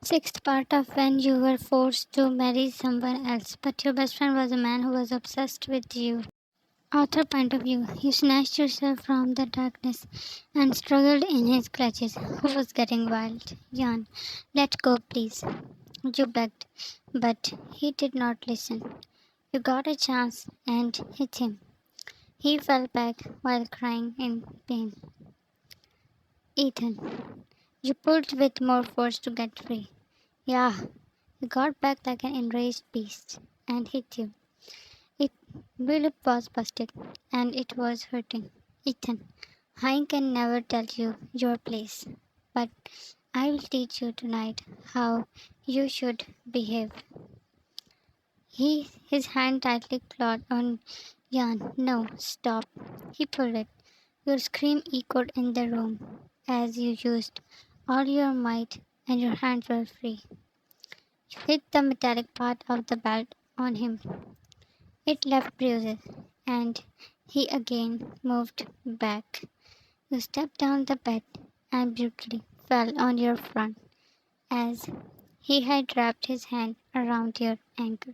Sixth part of when you were forced to marry someone else, but your best friend was a man who was obsessed with you. Author point of view. You snatched yourself from the darkness and struggled in his clutches. Who was getting wild? Jan. Let go, please. You begged, but he did not listen. You got a chance and hit him. He fell back while crying in pain. Ethan. You pulled with more force to get free. Yeah, he got back like an enraged beast and hit you. It Lip was busted and it was hurting. Ethan, I can never tell you your place, but I will teach you tonight how you should behave. His hand tightly clawed on Jan. No, stop. He pulled it. Your scream echoed in the room as you used all your might and your hands were free. You hit the metallic part of the belt on him. It left bruises, and he again moved back. You stepped down the bed and brutally fell on your front as he had wrapped his hand around your ankle.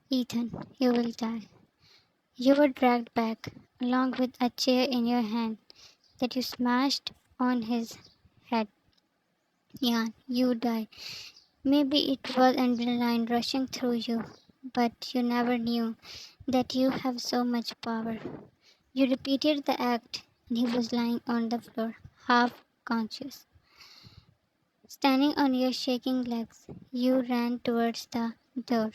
Ethan, you will die. You were dragged back, along with a chair in your hand that you smashed on his head. Yeah, you die. Maybe it was adrenaline rushing through you, but you never knew that you have so much power. You repeated the act, and he was lying on the floor, half conscious. Standing on your shaking legs, you ran towards the door.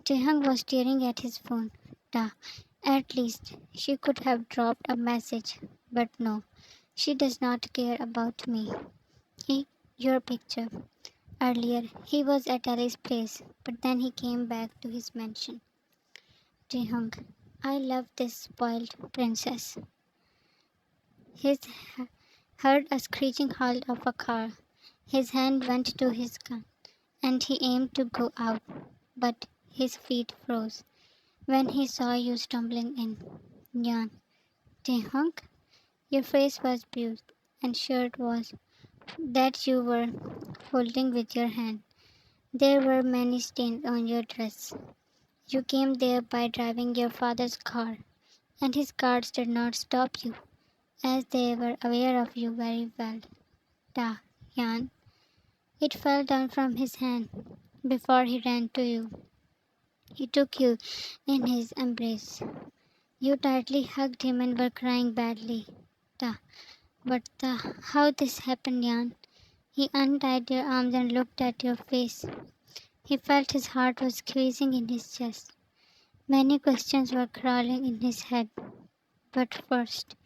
Taehyung was staring at his phone. Da, at least she could have dropped a message, but no, she does not care about me. Your picture. Earlier, he was at Ali's place, but then he came back to his mansion. Taehyung, I love this spoiled princess. He heard a screeching howl of a car. His hand went to his gun, and he aimed to go out, but his feet froze when he saw you stumbling in. Jan, Taehyung, your face was bruised, and shirt was that you were holding with your hand. There were many stains on your dress. You came there by driving your father's car, and his guards did not stop you, as they were aware of you very well. Da, Yan. It fell down from his hand before he ran to you. He took you in his embrace. You tightly hugged him and were crying badly. Da, how this happened, Yan? He untied your arms and looked at your face. He felt his heart was squeezing in his chest. Many questions were crawling in his head. But first,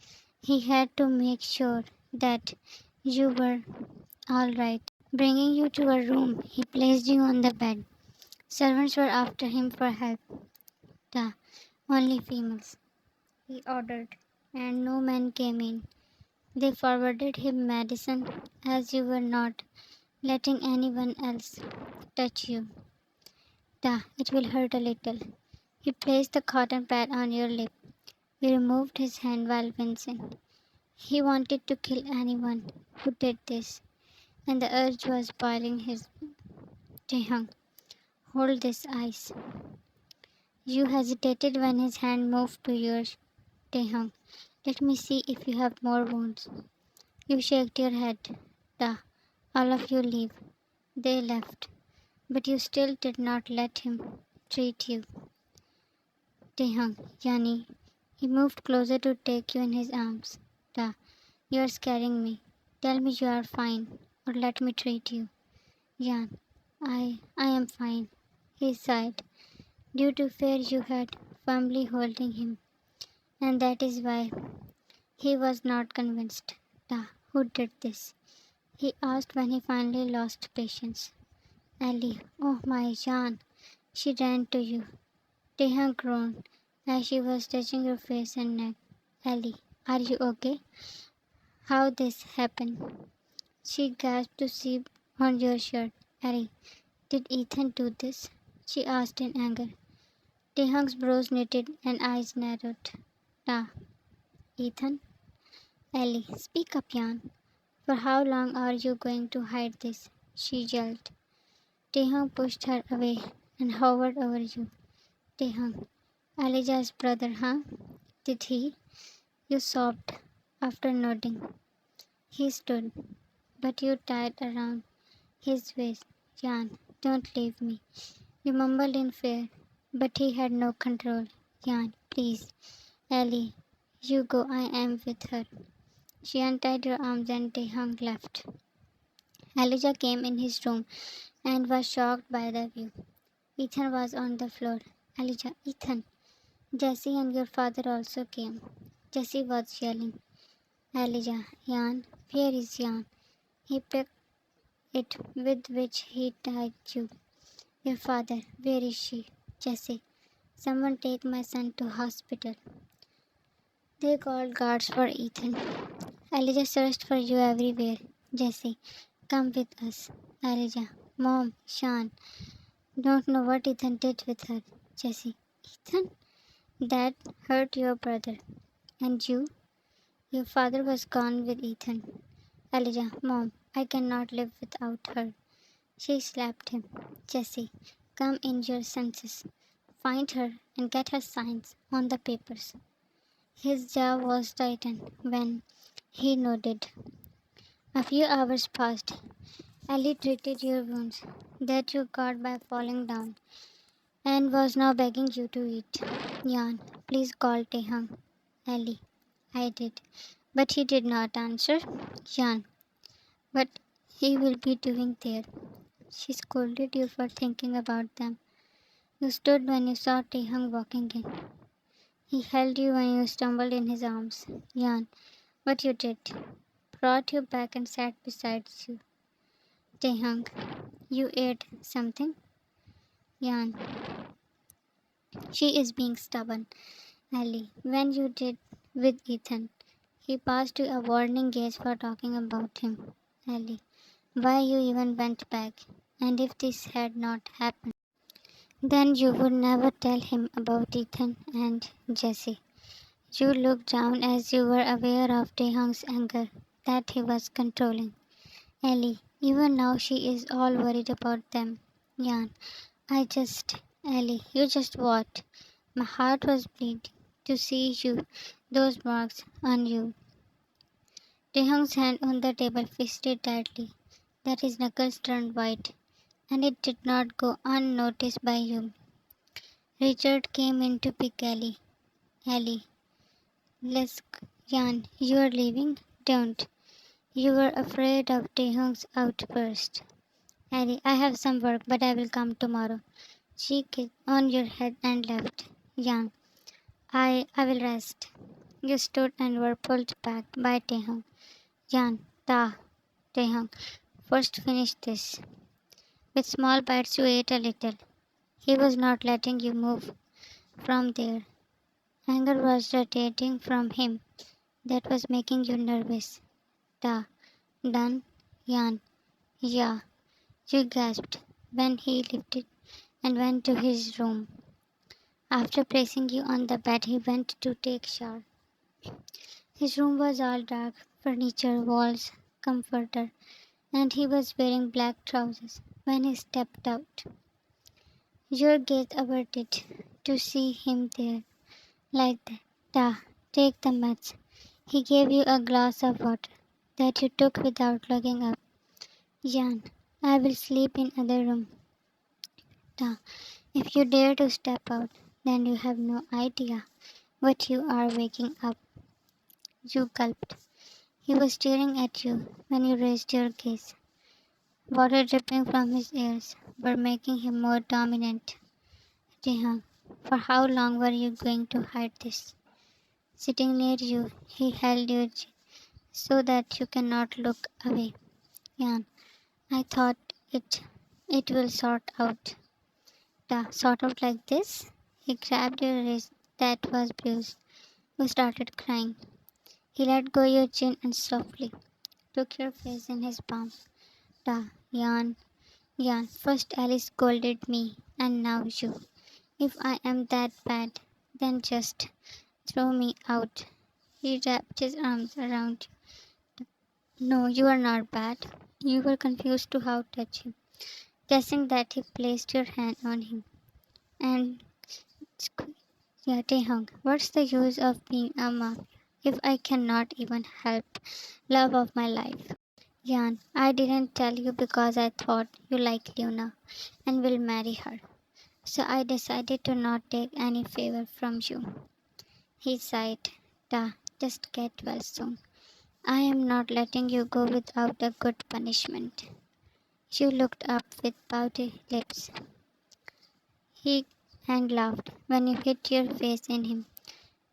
he had to make sure that you were all right. Bringing you to a room, he placed you on the bed. Servants were after him for help. The only females, he ordered, and no men came in. They forwarded him medicine as you were not letting anyone else touch you. It will hurt a little. He placed the cotton pad on your lip. He removed his hand while wincing. He wanted to kill anyone who did this, and the urge was boiling his tongue. Hold this ice. You hesitated when his hand moved to yours. Taehyung, let me see if you have more wounds. You shook your head. Da, all of you leave. They left, but you still did not let him treat you. Taehyung, Yani. He moved closer to take you in his arms. Da, you are scaring me. Tell me you are fine, or let me treat you. Jan, I am fine. He sighed. Due to fear you had firmly holding him, and that is why he was not convinced. Who did this? He asked when he finally lost patience. Ellie, oh my Jan. She ran to you. Taehyung groaned as she was touching your face and neck. Ellie, are you okay? How this happened? She gasped to see on your shirt. Ellie, did Ethan do this? She asked in anger. Taehyung's brows knitted and eyes narrowed. Da, Ethan? Ellie, speak up, Jan. For how long are you going to hide this? she yelled. Taehyung pushed her away and hovered over you. Taehyung, Elijah's brother, huh? Did he? You sobbed after nodding. He stood, but you tied around his waist. Jan, don't leave me. You mumbled in fear, but he had no control. Jan, please. Ellie, you go, I am with her. She untied your arms and Taehyung left. Elijah came in his room and was shocked by the view. Ethan was on the floor. Elijah, Ethan. Jesse and your father also came. Jesse was yelling. Elijah, Jan, where is Jan? He picked it with which he tied you. Your father, where is she? Jesse, someone take my son to hospital. They called guards for Ethan. Elijah searched for you everywhere. Jesse, come with us. Elijah, Mom, Sean, don't know what Ethan did with her. Jesse, Ethan? That hurt your brother. And you? Your father was gone with Ethan. Elijah, Mom, I cannot live without her. She slapped him. Jesse, come in your senses. Find her and get her signs on the papers. His jaw was tightened when he nodded. A few hours passed. Ellie treated your wounds that you got by falling down and was now begging you to eat. Jan, please call Taehyung. Ellie, I did, but he did not answer. Jan, what he will be doing there? She scolded you for thinking about them. You stood when you saw Taehyung walking in. He held you when you stumbled in his arms. Jan, what you did, brought you back and sat beside you. Taehyung, you ate something? Jan, she is being stubborn. Ellie, when you did with Ethan, he passed you a warning gaze for talking about him. Ellie, why you even went back? And if this had not happened, then you would never tell him about Ethan and Jesse. You looked down as you were aware of Taehyung's anger that he was controlling. Ellie, even now she is all worried about them. Jan, Ellie, you just what? My heart was bleeding to see you, those marks on you. Taehyung's hand on the table fisted tightly, that his knuckles turned white, and it did not go unnoticed by you. Richard came in to pick Ellie. Ellie, let's, Jan, you are leaving? Don't. You were afraid of Taehyung's outburst. Ellie, I have some work, but I will come tomorrow. She kissed on your head and left. Jan, I will rest. You stood and were pulled back by Taehyung. Jan, Taehyung, first finish this. With small bites you ate a little. He was not letting you move from there. Anger was radiating from him. That was making you nervous. Done? Jan, yeah. You gasped when he lifted and went to his room. After placing you on the bed, he went to take shower. His room was all dark, furniture, walls, comforter, and he was wearing black trousers when he stepped out. Your gaze averted to see him there, like that. Take the meds. He gave you a glass of water that you took without looking up. Jan, I will sleep in other room. If you dare to step out, then you have no idea what you are waking up. You gulped. He was staring at you when you raised your gaze. Water dripping from his ears were making him more dominant. Taehyung, for how long were you going to hide this? Sitting near you, he held your chin so that you cannot look away. Jan, I thought it will sort out. Sort out like this? He grabbed your wrist that was bruised. You started crying. He let go your chin and softly took your face in his palm. Jan, first Alice scolded me, and now you. If I am that bad, then just throw me out. He wrapped his arms around you. No, you are not bad. You were confused to how to touch him, guessing that he placed your hand on him. And yeah, Taehyung, what's the use of being a mafia if I cannot even help love of my life? Yan, I didn't tell you because I thought you like Luna and will marry her. So I decided to not take any favor from you. He sighed. Da, just get well soon. I am not letting you go without a good punishment. You looked up with pouty lips. He and laughed when you hit your face in him.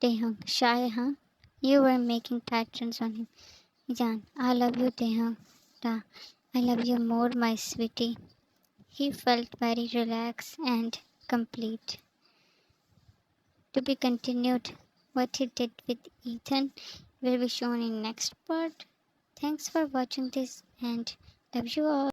Taehyung, shy, huh? You were making patterns on him. Jan, I love you, Taehyung. Da, I love you more, my sweetie. He felt very relaxed and complete. To be continued, what he did with Ethan will be shown in next part. Thanks for watching this and love you all.